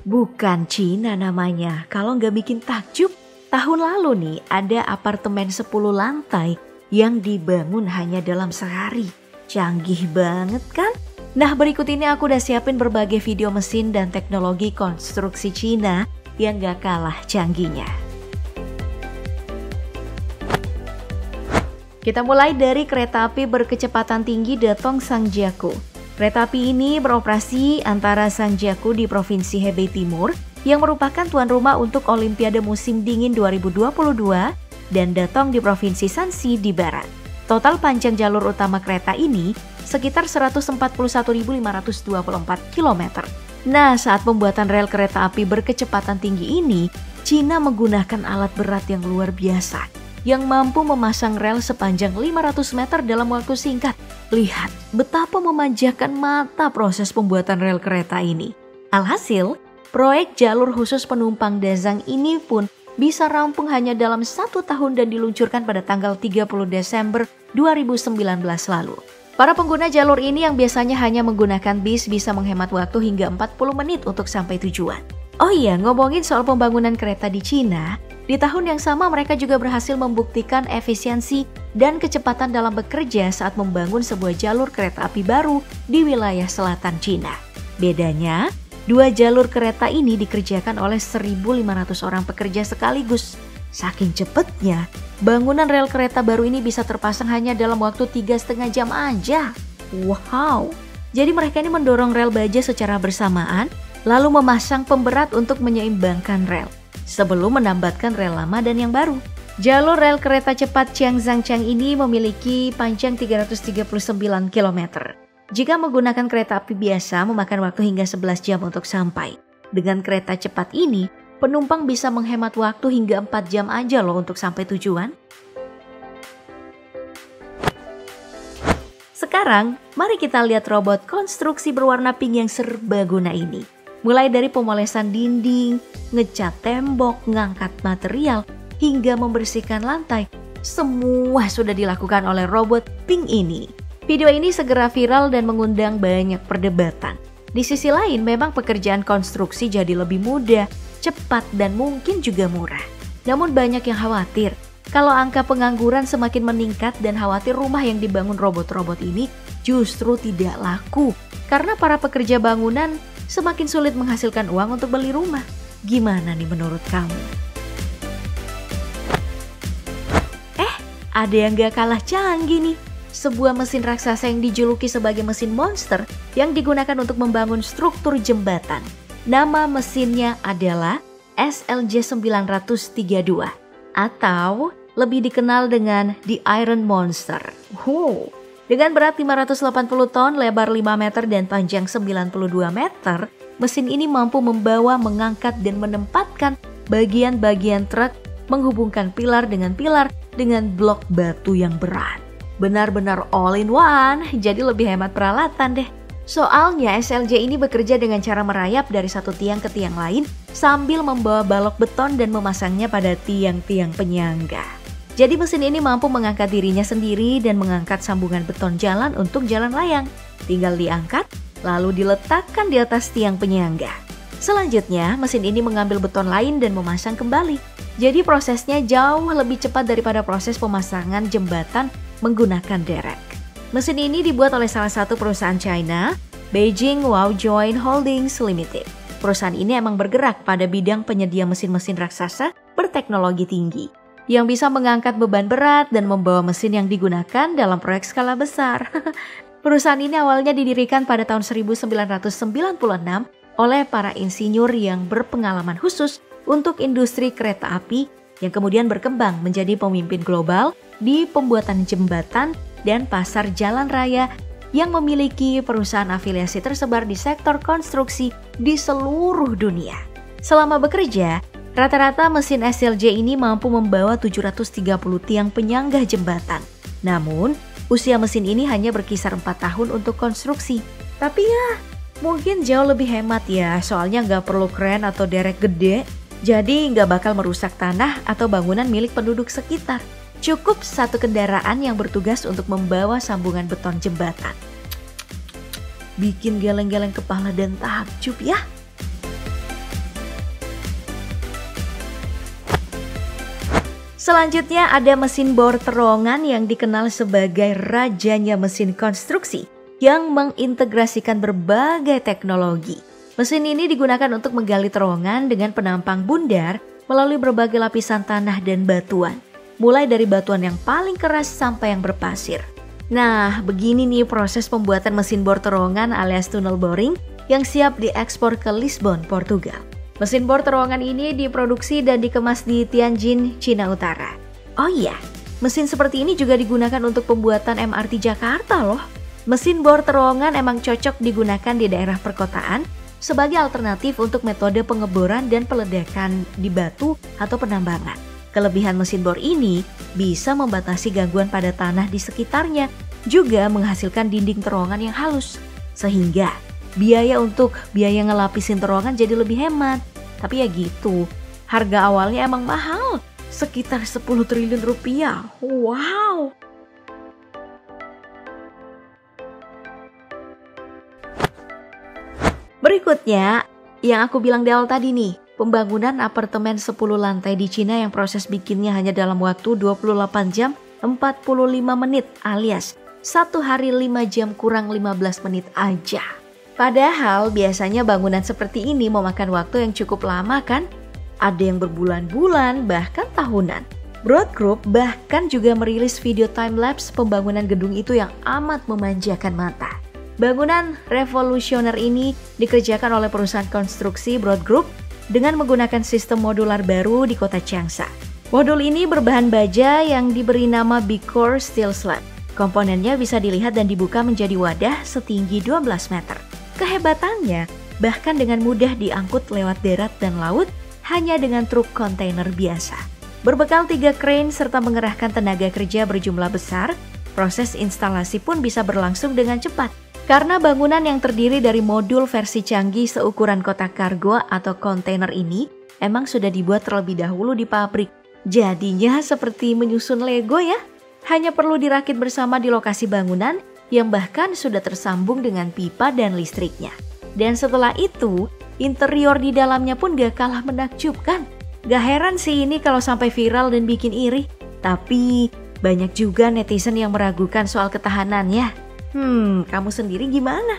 Bukan Cina namanya, kalau nggak bikin takjub. Tahun lalu nih ada apartemen 10 lantai yang dibangun hanya dalam sehari. Canggih banget kan? Nah, berikut ini aku udah siapin berbagai video mesin dan teknologi konstruksi Cina yang gak kalah canggihnya. Kita mulai dari kereta api berkecepatan tinggi Datong Sangjiakou. Kereta api ini beroperasi antara Sangjiakou di Provinsi Hebei Timur yang merupakan tuan rumah untuk Olimpiade Musim Dingin 2022 dan Datong di Provinsi Shanxi di barat. Total panjang jalur utama kereta ini sekitar 141.524 km. Nah, saat pembuatan rel kereta api berkecepatan tinggi ini, Cina menggunakan alat berat yang luar biasa yang mampu memasang rel sepanjang 500 meter dalam waktu singkat. Lihat betapa memanjakan mata proses pembuatan rel kereta ini. Alhasil, proyek jalur khusus penumpang Dazhang ini pun bisa rampung hanya dalam 1 tahun dan diluncurkan pada tanggal 30 Desember 2019 lalu. Para pengguna jalur ini yang biasanya hanya menggunakan bis bisa menghemat waktu hingga 40 menit untuk sampai tujuan. Oh iya, ngomongin soal pembangunan kereta di Cina, di tahun yang sama mereka juga berhasil membuktikan efisiensi dan kecepatan dalam bekerja saat membangun sebuah jalur kereta api baru di wilayah selatan Cina. Bedanya, 2 jalur kereta ini dikerjakan oleh 1.500 orang pekerja sekaligus. Saking cepatnya, bangunan rel kereta baru ini bisa terpasang hanya dalam waktu 3,5 jam aja. Wow! Jadi mereka ini mendorong rel baja secara bersamaan, lalu memasang pemberat untuk menyeimbangkan rel, sebelum menambatkan rel lama dan yang baru. Jalur rel kereta cepat Jiangzhangchang ini memiliki panjang 339 km. Jika menggunakan kereta api biasa memakan waktu hingga 11 jam untuk sampai. Dengan kereta cepat ini, penumpang bisa menghemat waktu hingga 4 jam aja loh untuk sampai tujuan. Sekarang, mari kita lihat robot konstruksi berwarna pink yang serbaguna ini. Mulai dari pemolesan dinding, ngecat tembok, ngangkat material, hingga membersihkan lantai, semua sudah dilakukan oleh robot pink ini. Video ini segera viral dan mengundang banyak perdebatan. Di sisi lain, memang pekerjaan konstruksi jadi lebih mudah, cepat, dan mungkin juga murah. Namun banyak yang khawatir kalau angka pengangguran semakin meningkat dan khawatir rumah yang dibangun robot-robot ini justru tidak laku karena para pekerja bangunan semakin sulit menghasilkan uang untuk beli rumah. Gimana nih menurut kamu? Ada yang gak kalah canggih nih. Sebuah mesin raksasa yang dijuluki sebagai mesin monster yang digunakan untuk membangun struktur jembatan. Nama mesinnya adalah SLJ 932 atau lebih dikenal dengan The Iron Monster. Dengan berat 580 ton, lebar 5 meter dan panjang 92 meter, mesin ini mampu membawa, mengangkat dan menempatkan bagian-bagian truk, menghubungkan pilar dengan blok batu yang berat. Benar-benar all in one, jadi lebih hemat peralatan deh. Soalnya SLJ ini bekerja dengan cara merayap dari satu tiang ke tiang lain sambil membawa balok beton dan memasangnya pada tiang-tiang penyangga. Jadi mesin ini mampu mengangkat dirinya sendiri dan mengangkat sambungan beton jalan untuk jalan layang. Tinggal diangkat, lalu diletakkan di atas tiang penyangga. Selanjutnya, mesin ini mengambil beton lain dan memasang kembali. Jadi prosesnya jauh lebih cepat daripada proses pemasangan jembatan menggunakan derek. Mesin ini dibuat oleh salah satu perusahaan China, Beijing Huaojuan Holdings Limited. Perusahaan ini emang bergerak pada bidang penyedia mesin-mesin raksasa berteknologi tinggi yang bisa mengangkat beban berat dan membawa mesin yang digunakan dalam proyek skala besar. Perusahaan ini awalnya didirikan pada tahun 1996 oleh para insinyur yang berpengalaman khusus untuk industri kereta api yang kemudian berkembang menjadi pemimpin global di pembuatan jembatan dan pasar jalan raya yang memiliki perusahaan afiliasi tersebar di sektor konstruksi di seluruh dunia. Selama bekerja, rata-rata mesin SLJ ini mampu membawa 730 tiang penyangga jembatan. Namun, usia mesin ini hanya berkisar 4 tahun untuk konstruksi. Tapi ya, mungkin jauh lebih hemat ya, soalnya nggak perlu kren atau derek gede, jadi nggak bakal merusak tanah atau bangunan milik penduduk sekitar. Cukup satu kendaraan yang bertugas untuk membawa sambungan beton jembatan. Bikin geleng-geleng kepala dan takjub ya. Selanjutnya ada mesin bor terowongan yang dikenal sebagai rajanya mesin konstruksi yang mengintegrasikan berbagai teknologi. Mesin ini digunakan untuk menggali terowongan dengan penampang bundar melalui berbagai lapisan tanah dan batuan, mulai dari batuan yang paling keras sampai yang berpasir. Nah, begini nih proses pembuatan mesin bor terowongan alias tunnel boring yang siap diekspor ke Lisbon, Portugal. Mesin bor terowongan ini diproduksi dan dikemas di Tianjin, Cina Utara. Oh iya, mesin seperti ini juga digunakan untuk pembuatan MRT Jakarta loh. Mesin bor terowongan emang cocok digunakan di daerah perkotaan sebagai alternatif untuk metode pengeboran dan peledakan di batu atau penambangan. Kelebihan mesin bor ini bisa membatasi gangguan pada tanah di sekitarnya, juga menghasilkan dinding terowongan yang halus, sehingga biaya ngelapisin terowongan jadi lebih hemat. Tapi ya gitu, harga awalnya emang mahal, sekitar 10 triliun rupiah. Wow! Berikutnya, yang aku bilang di awal tadi nih, pembangunan apartemen 10 lantai di Cina yang proses bikinnya hanya dalam waktu 28 jam 45 menit alias 1 hari 5 jam kurang 15 menit aja. Padahal biasanya bangunan seperti ini memakan waktu yang cukup lama kan? Ada yang berbulan-bulan bahkan tahunan. Broad Group bahkan juga merilis video time-lapse pembangunan gedung itu yang amat memanjakan mata. Bangunan revolusioner ini dikerjakan oleh perusahaan konstruksi Broad Group dengan menggunakan sistem modular baru di kota Changsha. Modul ini berbahan baja yang diberi nama Big-Core Steel Slab. Komponennya bisa dilihat dan dibuka menjadi wadah setinggi 12 meter. Kehebatannya bahkan dengan mudah diangkut lewat darat dan laut hanya dengan truk kontainer biasa. Berbekal 3 crane serta mengerahkan tenaga kerja berjumlah besar, proses instalasi pun bisa berlangsung dengan cepat. Karena bangunan yang terdiri dari modul versi canggih seukuran kotak kargo atau kontainer ini emang sudah dibuat terlebih dahulu di pabrik. Jadinya seperti menyusun Lego ya. Hanya perlu dirakit bersama di lokasi bangunan yang bahkan sudah tersambung dengan pipa dan listriknya. Dan setelah itu, interior di dalamnya pun gak kalah menakjubkan. Gak heran sih ini kalau sampai viral dan bikin iri. Tapi banyak juga netizen yang meragukan soal ketahanannya. Kamu sendiri gimana?